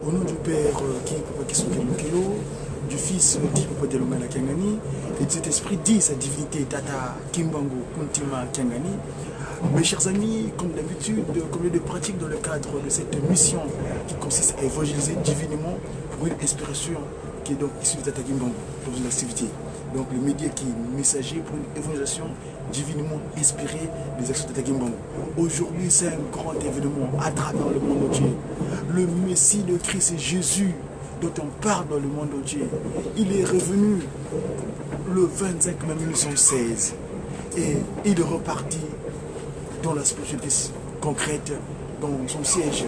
Au nom du Père qui sont Kelo, du Fils dit Papa Dialungana Kiangani, et de cet esprit dit sa divinité Tata Kimbangu Kuntima Kiangani. Mes chers amis, comme d'habitude, comme lieu de pratique dans le cadre de cette mission qui consiste à évangéliser divinement pour une inspiration qui est donc issue de Tata Kimbangu dans une activité. Donc le média qui est messager pour une évangélisation divinement inspirée des actions de Tata Kimbangu. Aujourd'hui, c'est un grand événement à travers le monde entier. Le Messie de Christ et Jésus dont on parle dans le monde entier, il est revenu le 25 mai 1916 et il est reparti dans la spiritualité concrète, dans son siège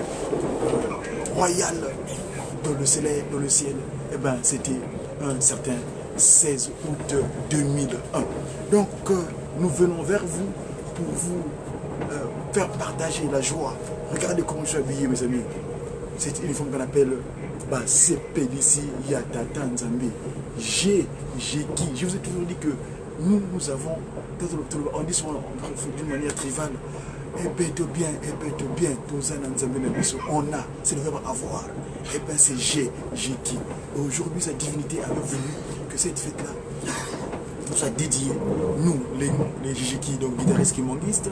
royal dans le ciel, et ben c'était un certain 16 août 2001. Donc nous venons vers vous pour vous faire partager la joie. Regardez comment je suis habillé, mes amis. C'est une uniforme qu'on appelle Sepelici Yatata Nzambe. J'ai qui. Je vous ai toujours dit que nous avons, on dit souvent d'une manière trivale, on a, c'est le verbe avoir. Et bien c'est j'ai qui. Aujourd'hui, sa divinité avait voulu que cette fête-là soit dédiée, nous, les Jiki, donc guitaristes kimbanguistes,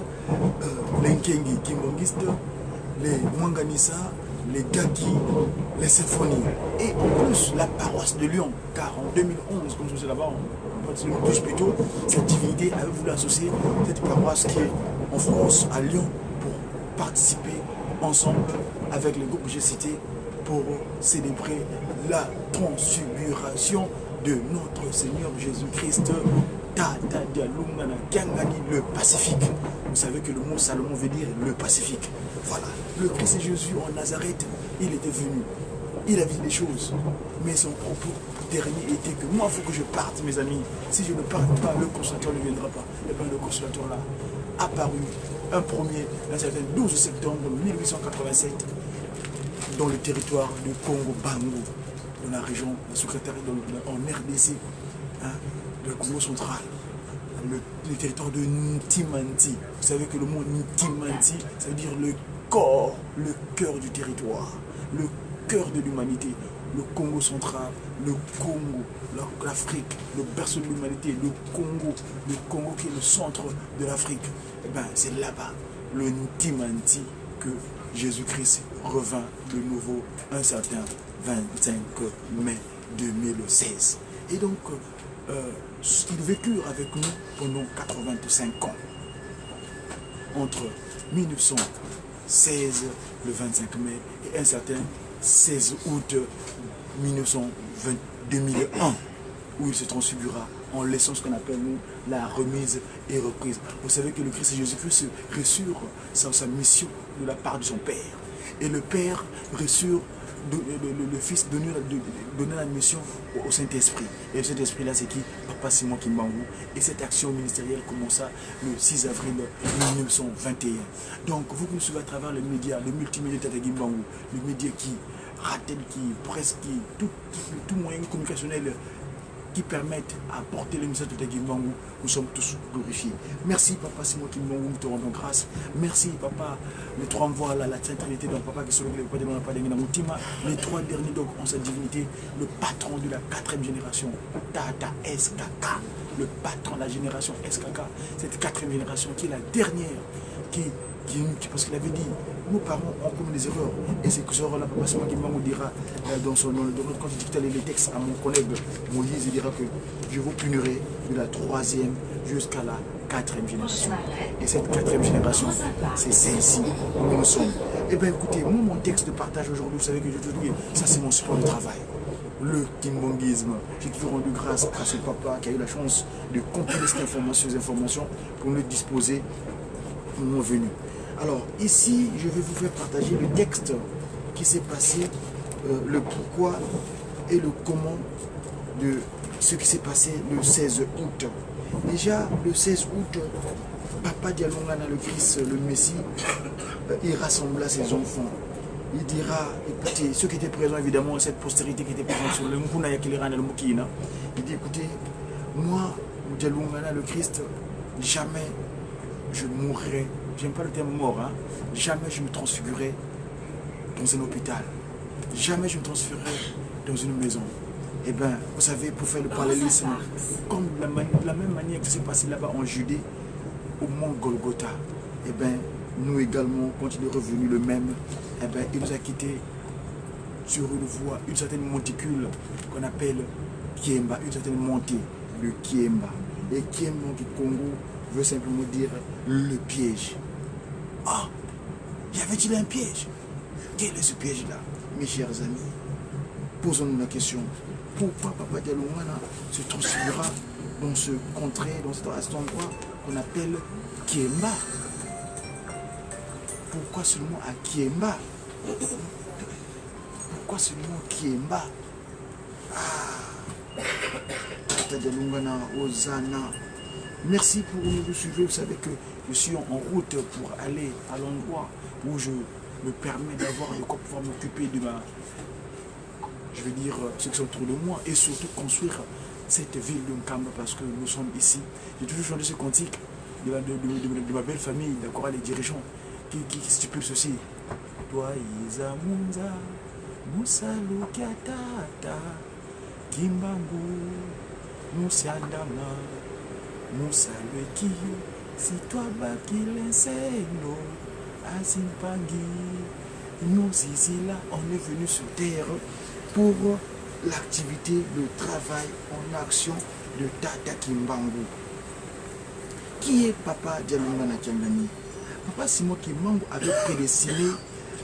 les Nkengi kimbanguistes, les Mwanganissa, les Gaki, les symphonies, et plus la paroisse de Lyon, car en 2011, comme je vous dis là-bas, tous plutôt, cette divinité avait voulu associer cette paroisse qui est en France, à Lyon, pour participer ensemble avec les groupes que j'ai cités pour célébrer la transfiguration de notre Seigneur Jésus-Christ, Tata Dialungana Kiangani, le Pacifique. Vous savez que le mot Salomon veut dire le Pacifique. Voilà. Le Christ et Jésus en Nazareth, il était venu. Il a vu des choses. Mais son propos dernier était que moi, il faut que je parte, mes amis. Si je ne parte pas, le consolateur ne viendra pas. Et bien le consolateur là, apparu un certain 12 septembre 1887 dans le territoire du Congo-Bango, dans la région, le secrétariat en RDC, le Congo central, le territoire de Ntimanti. Vous savez que le mot Ntimanti, ça veut dire le corps, le cœur du territoire, le cœur de l'humanité. Le Congo central, le Congo, l'Afrique, le berceau de l'humanité, le Congo qui est le centre de l'Afrique. Eh bien, c'est là-bas, le Ntimanti, que Jésus-Christ revint de nouveau un certain 25 mai 2016. Et donc, ils vécurent avec nous pendant 85 ans. Entre 1916, le 25 mai, et un certain 16 août 2001, où il se transfigura en laissant ce qu'on appelle nous la remise et reprise. Vous savez que le Christ et Jésus-Christ reçurent sa mission de la part de son Père. Et le Père reçut le Fils donner la mission au Saint-Esprit. Et le Saint-Esprit là, c'est qui? Papa Simon Kimbangu. Et cette action ministérielle commença le 6 avril 1921. Donc vous qui nous suivez à travers les médias, le multimédia de Tata Kimbangu, le média qui ratelle, tout moyen communicationnel qui permettent à porter le message de Tata Kimbangu, nous sommes tous glorifiés. Merci Papa Simon Kimbangu, nous te rendons grâce. Merci Papa, les trois envois la Sainte Trinité, donc Papa qui sont les trois derniers donc en sa divinité, le patron de la 4e génération, Tata SKK, le patron de la génération SKK, cette 4e génération qui est la dernière, parce qu'il avait dit, nos parents ont commis des erreurs. Et c'est que ce erreur-là, Papa Simon Kimbangu dira quand il dictait les textes à mon collègue Moïse, il dira que je vous punirai de la 3e jusqu'à la 4e génération. Et cette 4e génération, c'est celle-ci où nous sommes. Eh bien écoutez, moi, mon texte de partage aujourd'hui, vous savez que je te dis, ça c'est mon support de travail. Le kimbanguisme. J'ai toujours rendu grâce à ce papa qui a eu la chance de compiler ces informations pour nous disposer au moment venu. Alors ici, je vais vous faire partager le texte qui s'est passé, le pourquoi et le comment de ce qui s'est passé le 16 août. Déjà, le 16 août, Papa Dialungana, le Christ, le Messie, il rassembla ses enfants. Il dira, écoutez, ceux qui étaient présents, évidemment, cette postérité qui était présente sur le Mukuna Yakilirana, le Mukina, il dit, écoutez, moi, Dialungana, le Christ, jamais je mourrai. J'aime pas le terme mort, hein. Jamais je me transfigurerai dans un hôpital. Jamais je me transférerai dans une maison. Eh bien, vous savez, pour faire le parallélisme, comme de la même manière que ça s'est passé là-bas en Judée, au mont Golgotha, eh bien, nous également, quand il est revenu le même, eh bien, il nous a quittés sur une voie, une certaine monticule qu'on appelle Kiemba, une certaine montée de Kiemba. Et Kiemba du Congo veut simplement dire le piège. Ah, y avait-il un piège? Quel est ce piège-là, mes chers amis? Posons-nous la question. Pourquoi Papa Dialoungana se transférera dans ce contrée, dans cet endroit qu'on appelle Kiemba? Pourquoi seulement à Kiemba? Pourquoi seulement Kiemba? Ah, Papa Dialoungana, Ozana. Merci pour nous suivre. Vous savez que je suis en route pour aller à l'endroit où je me permets d'avoir de quoi pouvoir m'occuper de ma... Je veux dire, ceux qui sont autour de moi, et surtout construire cette ville de Nkamba, parce que nous sommes ici. J'ai toujours chanté ce cantique de ma belle famille, d'accord, les dirigeants, qui stipule ceci. Toi, Isa Munza, Musalo Kiatata, Kimbangu, Musiandama, Musalo Kiyo, si toi Baki l'enseigne, Asimpangi, nous ici là, on est venu sur terre pour l'activité, le travail en action de Tata Kimbangu. Qui est Papa Dialoungana Kiangani? Papa Simon Kimbangu avait prédestiné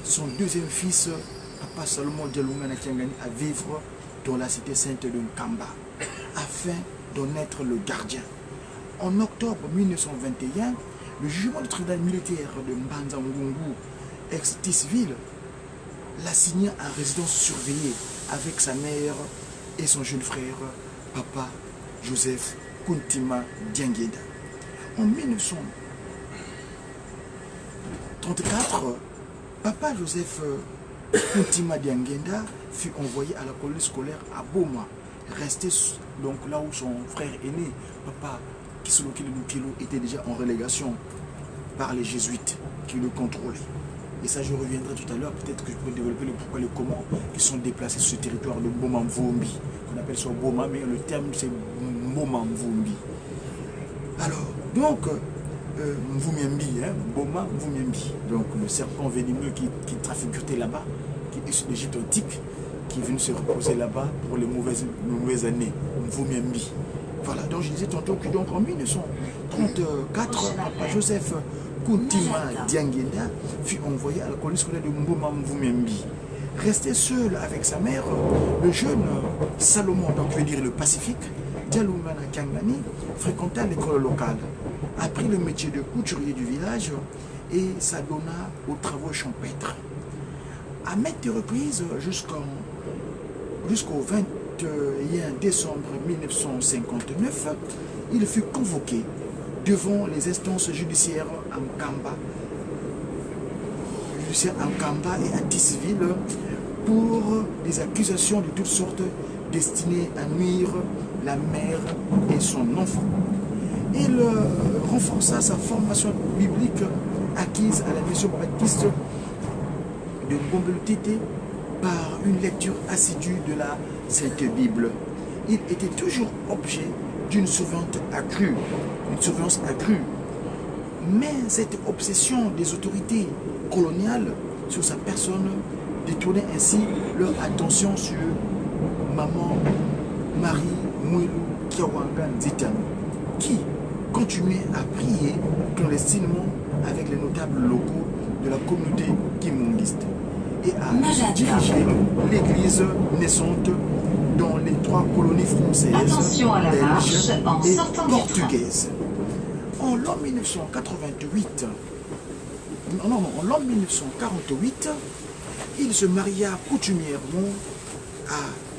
son deuxième fils, Papa Salomon Dialoungana Kiangani, à vivre dans la cité sainte de Nkamba, afin d'en être le gardien. En octobre 1921, le jugement du tribunal militaire de Mbanza Ngungu, ex-Tisville, l'a signé en résidence surveillée avec sa mère et son jeune frère, Papa Joseph Kuntima Diangeda. En 1934, Papa Joseph Kuntima Diangeda fut envoyé à la colonie scolaire à Boma, resté donc là où son frère aîné, Papa Kisolokile Nukilo, était déjà en relégation par les jésuites qui le contrôlaient. Et ça, je reviendrai tout à l'heure, peut-être que je pourrais développer le pourquoi et le comment, qui sont déplacés sur ce territoire de Boma Mvumbi, qu'on appelle ça Boma, mais le terme c'est Boma Mvumbi. Alors, donc, Mvumiembi, hein, Boma Mvumiembi, donc le serpent venimeux qui trafigurait là-bas, qui est issu d'Égypte antique, qui est venu se reposer là-bas pour les mauvaises années, Mvumiembi. Voilà, donc je disais tantôt que donc en 1934, Papa Joseph Kuntima Diangeda fut envoyé à la colonie scolaire de Mboma Mvumiembi. Resté seul avec sa mère, le jeune Salomon, donc je veux dire le Pacifique, Dialoungana Kiangani, fréquenta l'école locale, apprit le métier de couturier du village et s'adonna aux travaux champêtres. À maintes reprises, jusqu'au 21 décembre 1959, il fut convoqué devant les instances judiciaires en Nkamba et à Tisville pour des accusations de toutes sortes destinées à nuire la mère et son enfant. Il renforça sa formation biblique acquise à la mission baptiste de Bombelotete par une lecture assidue de la Sainte Bible. Il était toujours objet d'une surveillance accrue. Mais cette obsession des autorités coloniales sur sa personne détournait ainsi leur attention sur Maman Marie Mouilou Kiawangan Zitano, qui continuait à prier clandestinement avec les notables locaux de la communauté kimbangiste et à diriger l'église naissante dans les 3 colonies françaises, belges et portugaises. En l'an 1948, en l'an 1948, il se maria coutumièrement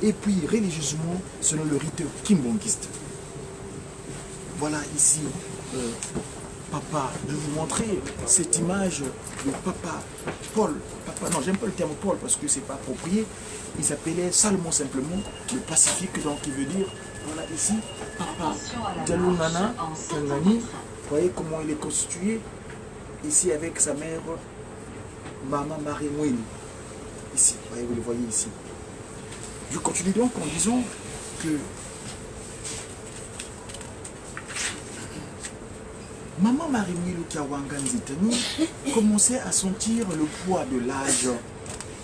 et puis religieusement selon le rite kimbangiste. Voilà ici, papa, je vais vous montrer cette image de papa Paul. Papa, non, j'aime pas le terme Paul parce que c'est pas approprié. Il s'appelait Salomon simplement, le Pacifique, donc il veut dire, voilà ici, papa Dialoungana Kiangani. Vous voyez comment il est constitué, ici avec sa mère, Maman Marie Mouine. ici. Vous le voyez ici. Je continue donc en disant que Maman Marie-Mille Kiawanganzitani commençait à sentir le poids de l'âge.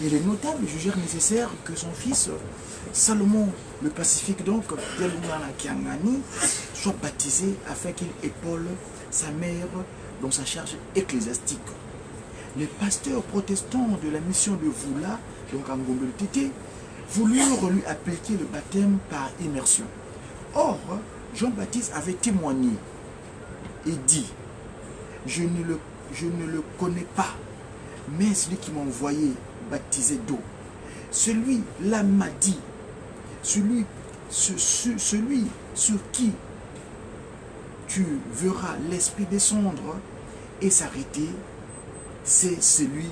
Et les notables jugèrent nécessaire que son fils, Salomon le Pacifique, donc, Yalungana Kiangani, soit baptisé afin qu'il épaule sa mère dans sa charge ecclésiastique. Les pasteurs protestants de la mission de Voula, donc en Gombe-le-Tété, voulurent lui appliquer le baptême par immersion. Or, Jean-Baptiste avait témoigné et dit, je ne le connais pas, mais celui qui m'a envoyé baptiser d'eau, celui-là m'a dit, celui sur qui tu verras l'Esprit descendre et s'arrêter, c'est celui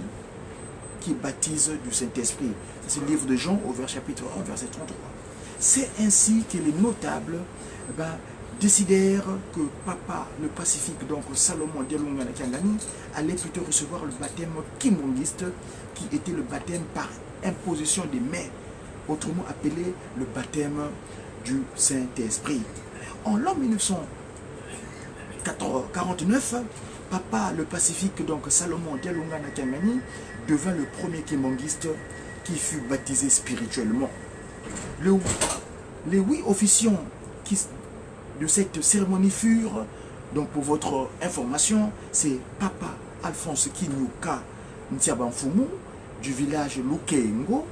qui baptise du Saint-Esprit. C'est le livre de Jean au chapitre 1, verset 33. C'est ainsi que les notables décidèrent que Papa le Pacifique, donc Salomon Dialungana Kiangani, allait plutôt recevoir le baptême kimbongiste, qui était le baptême par imposition des mains, autrement appelé le baptême du Saint-Esprit. En l'an 1949, Papa le Pacifique, donc Salomon Dialungana Kiangani, devint le premier kimbongiste qui fut baptisé spirituellement. Les 8 officiants de cette cérémonie furent, donc pour votre information, c'est Papa Alphonse Kinyuka Ntiabanfumu du village Lukengo,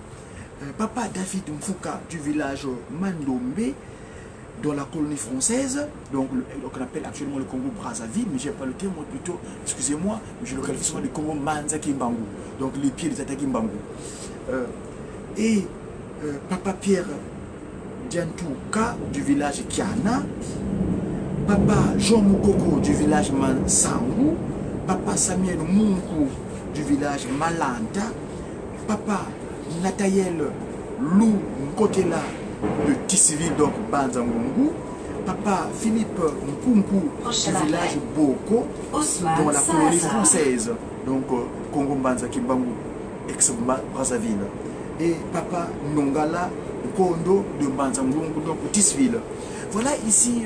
Papa David Mfuka du village Mandombe dans la colonie française, donc on appelle actuellement le Congo Brazzaville, mais je n'ai pas le terme plutôt, excusez-moi, je le qualifie souvent du Congo Manza Kimbangu, donc les pieds de Tata Kimbangu. Et Papa Pierre Diantouka du village Kiana, Papa Jean Moukoko du village Mansangu, Papa Samuel Mungu du village Malanta, Papa Nathaël Lou Nkotela de Tissiville, donc Banzangungu, Papa Philippe Nkunku du village Boko, dans la colonie française, donc Congo Mbanza Kimbangu, ex-Brazzaville, et Papa Nongala Kondo de Banzangungu, donc Tissiville. Voilà ici,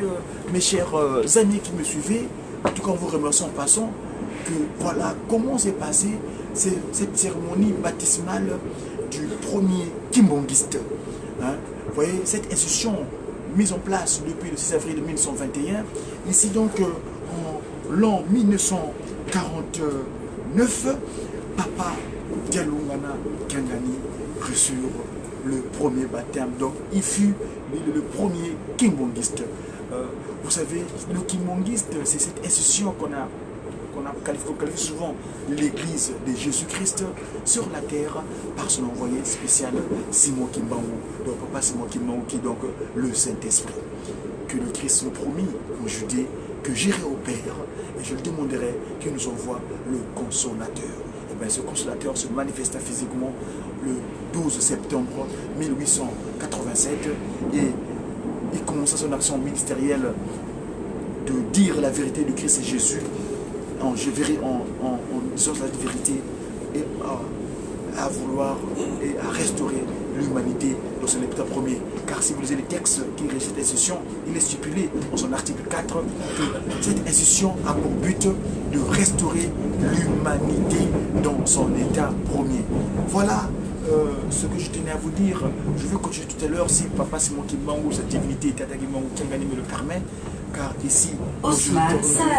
mes chers amis qui me suivaient, en tout cas on vous remercie en passant, que voilà comment s'est passée cette cérémonie baptismale du premier kimbongiste. Hein? Vous voyez, cette institution mise en place depuis le 6 avril 1921, ici donc en l'an 1949, Papa Dialungana Kiangani reçut le premier baptême. Donc il fut le premier kimbongiste. Vous savez, le kimbongiste, c'est cette institution qu'on qualifie souvent l'église de Jésus-Christ sur la terre par son envoyé spécial Simon Kimbangu. Donc Papa Simon Kimbangu qui est donc le Saint-Esprit. Que le Christ nous promit en Judée que j'irai au Père et je le demanderai qu'il nous envoie le Consolateur. Et bien ce Consolateur se manifesta physiquement le 12 septembre 1887 et il commença son action ministérielle de dire la vérité du Christ et Jésus en disant la vérité et à vouloir et à restaurer l'humanité dans son état premier. Car si vous lisez les textes qui régissent cette institution, il est stipulé dans son article 4 que cette institution a pour but de restaurer l'humanité dans son état premier. Voilà ce que je tenais à vous dire. Je vais continuer tout à l'heure si Papa Simon Kimbangu, sa divinité, Tata Kimbangu Kiangani me le permet. Car ici,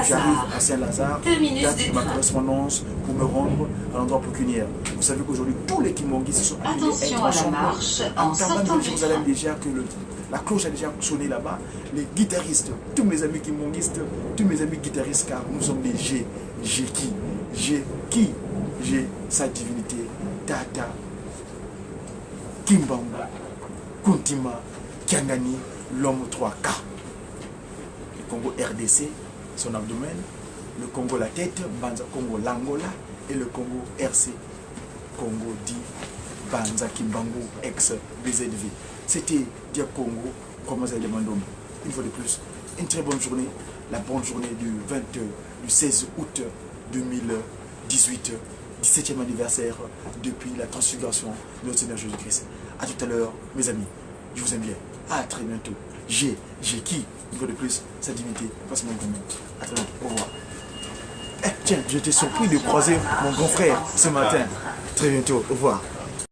j'arrive à Saint-Lazare, date de ma correspondance pour me rendre à l'endroit pécuniaire. Vous savez qu'aujourd'hui, tous les kimbongistes sont appelés à être ensemble. En termes de Jérusalem, déjà que la cloche a déjà sonné là-bas. Les guitaristes, tous mes amis kimbongistes, tous mes amis guitaristes, car nous sommes des G. J'ai sa divinité, Tata Kimbangu, Kuntima, Kiangani, l'homme 3K. Congo RDC, son abdomen, le Congo la tête, Banza Congo l'Angola et le Congo RC, Congo dit Banza Kimbangu ex-BZV. C'était Dia Congo, comment ça demande. Une fois de plus, une très bonne journée, la bonne journée du 16 août 2018. 17e anniversaire depuis la transfiguration de notre Seigneur Jésus-Christ. A tout à l'heure, mes amis. Je vous aime bien. À très bientôt. J'ai qui, une fois de plus, sa dignité, pas seulement mon nom. À très bientôt. Au revoir. Tiens, j'étais surpris de croiser mon grand frère ce matin. Très bientôt. Au revoir.